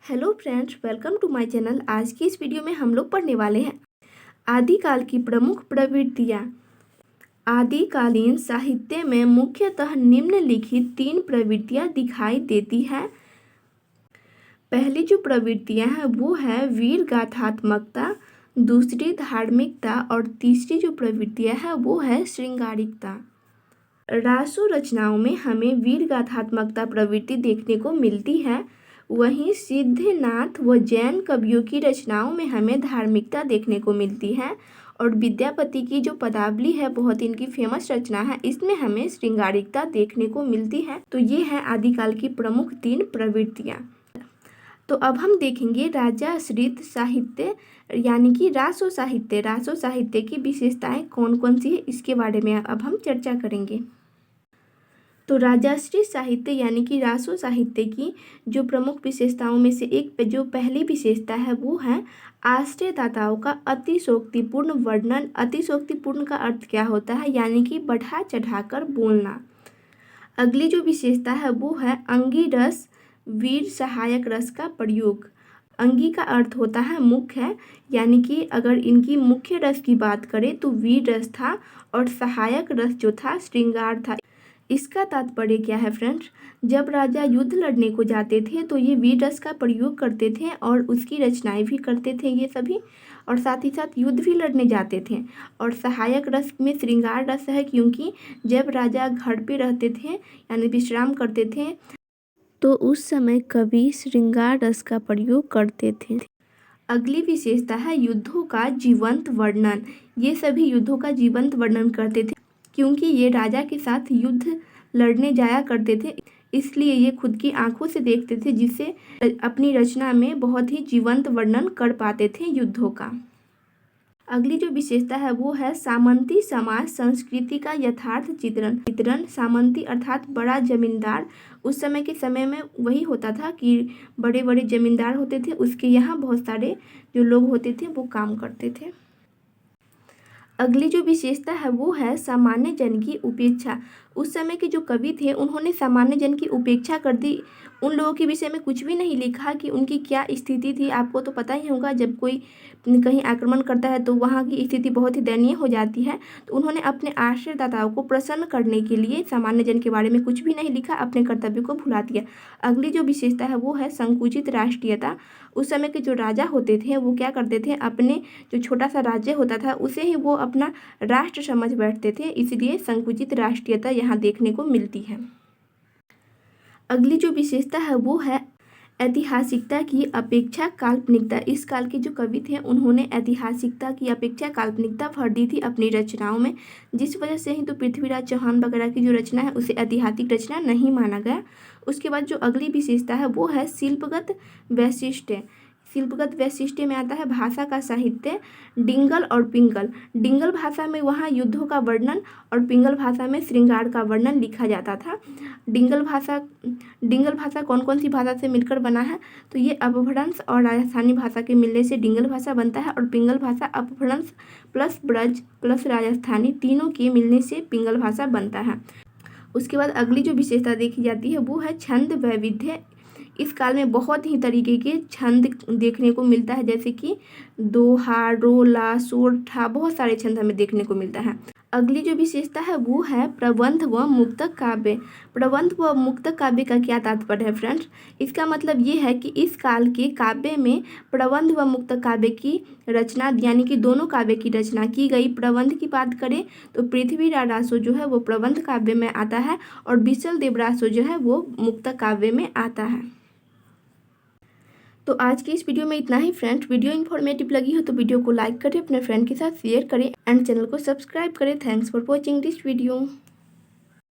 Hello friends, welcome to my channel. आज की इस वीडियो में हम लोग पढ़ने वाले हैं आदिकाल की प्रमुख प्रवृत्तियाँ। आदिकालीन साहित्य में मुख्यतः निम्नलिखित 3 प्रवृत्तियाँ दिखाई देती हैं। पहली जो प्रवृत्तियाँ हैं वो है वीर गाथात्मकता, दूसरी धार्मिकता और तीसरी जो प्रवृत्तियाँ हैं वो है श्रृंगारिकता। रासो रचनाओं में हमें वीर गाथात्मकता प्रवृत्ति देखने को मिलती है, वहीं सिद्धनाथ व जैन कवियों की रचनाओं में हमें धार्मिकता देखने को मिलती है। और विद्यापति की जो पदावली है बहुत इनकी फेमस रचना है, इसमें हमें श्रृंगारिकता देखने को मिलती है। तो ये है आदिकाल की प्रमुख 3 प्रवृत्तियाँ। तो अब हम देखेंगे राजाश्रित साहित्य यानी कि रासो साहित्य। रासो साहित्य की विशेषताएं कौन कौन सी है इसके बारे में अब हम चर्चा करेंगे। तो राजाश्रित साहित्य यानी कि रासो साहित्य की जो प्रमुख विशेषताओं में से एक जो पहली विशेषता है वो है आश्रयदाताओं का अतिशोक्तिपूर्ण वर्णन। अतिशोक्तिपूर्ण का अर्थ क्या होता है, यानी कि बढ़ा चढ़ाकर बोलना। अगली जो विशेषता है वो है अंगी रस वीर सहायक रस का प्रयोग। अंगी का अर्थ होता है मुख्य, यानी कि अगर इनकी मुख्य रस की बात करें तो वीर रस था और सहायक रस जो था श्रृंगार था। इसका तात्पर्य क्या है फ्रेंड्स, जब राजा युद्ध लड़ने को जाते थे तो ये वीर रस का प्रयोग करते थे और उसकी रचनाएं भी करते थे ये सभी, और साथ ही साथ युद्ध भी लड़ने जाते थे। और सहायक रस में श्रृंगार रस है, क्योंकि जब राजा घर पे रहते थे यानी विश्राम करते थे तो उस समय कवि श्रृंगार रस का प्रयोग करते थे। अगली विशेषता है युद्धों का जीवंत वर्णन। ये सभी युद्धों का जीवंत वर्णन करते थे, क्योंकि ये राजा के साथ युद्ध लड़ने जाया करते थे, इसलिए ये खुद की आंखों से देखते थे, जिससे अपनी रचना में बहुत ही जीवंत वर्णन कर पाते थे युद्धों का। अगली जो विशेषता है वो है सामंती समाज संस्कृति का यथार्थ चित्रण। सामंती अर्थात बड़ा जमींदार। उस समय में वही होता था कि बड़े बड़े जमींदार होते थे, उसके यहाँ बहुत सारे जो लोग होते थे वो काम करते थे। अगली जो विशेषता है वो है सामान्य जन की उपेक्षा। उस समय के जो कवि थे उन्होंने सामान्य जन की उपेक्षा कर दी। उन लोगों के विषय में कुछ भी नहीं लिखा कि उनकी क्या स्थिति थी। आपको तो पता ही होगा, जब कोई कहीं आक्रमण करता है तो वहाँ की स्थिति बहुत ही दयनीय हो जाती है। तो उन्होंने अपने आश्रयदाताओं को प्रसन्न करने के लिए सामान्य जन के बारे में कुछ भी नहीं लिखा, अपने कर्तव्य को भुला दिया। अगली जो विशेषता है वो है संकुचित राष्ट्रीयता। उस समय के जो राजा होते थे वो क्या करते थे, अपने जो छोटा सा राज्य होता था उसे ही वो अपना राष्ट्र समझ बैठते थे, इसलिए संकुचित राष्ट्रीयता यहाँ देखने को मिलती है। अगली जो विशेषता है वो है ऐतिहासिकता की अपेक्षा काल्पनिकता। इस काल के जो कवि थे उन्होंने ऐतिहासिकता की अपेक्षा काल्पनिकता भर दी थी अपनी रचनाओं में, जिस वजह से ही तो पृथ्वीराज चौहान वगैरह की जो रचना है उसे ऐतिहासिक रचना नहीं माना गया। उसके बाद जो अगली विशेषता है वो है शिल्पगत वैशिष्ट्य। शिल्पगत वैशिष्ट्य में आता है भाषा का साहित्य। डिंगल और पिंगल। डिंगल भाषा में वहाँ युद्धों का वर्णन और पिंगल भाषा में श्रृंगार का वर्णन लिखा जाता था। डिंगल भाषा कौन कौन सी भाषा से मिलकर बना है, तो ये अपभ्रंश और राजस्थानी भाषा के मिलने से डिंगल भाषा बनता है, और पिंगल भाषा अपभ्रंश प्लस ब्रज प्लस राजस्थानी तीनों के मिलने से पिंगल भाषा बनता है। उसके बाद अगली जो विशेषता देखी जाती है वो है छंद वैविध्य। इस काल में बहुत ही तरीके के छंद देखने को मिलता है, जैसे कि दोहा, रोला, सोरठा, बहुत सारे छंद हमें देखने को मिलता है। अगली जो विशेषता है वो है प्रबंध व मुक्तक काव्य। प्रबंध व मुक्तक काव्य का क्या तात्पर्य है फ्रेंड्स, इसका मतलब ये है कि इस काल के काव्य में प्रबंध व मुक्तक काव्य की रचना यानी कि दोनों काव्य की रचना की गई। प्रबंध की बात करें तो पृथ्वीराज रासो जो है वो प्रबंध काव्य में आता है, और बिसल देव रासो जो है वो मुक्तक काव्य में आता है। तो आज की इस वीडियो में इतना ही फ्रेंड्स। वीडियो इन्फॉर्मेटिव लगी हो तो वीडियो को लाइक करें, अपने फ्रेंड के साथ शेयर करें एंड चैनल को सब्सक्राइब करें। Thanks for watching this video.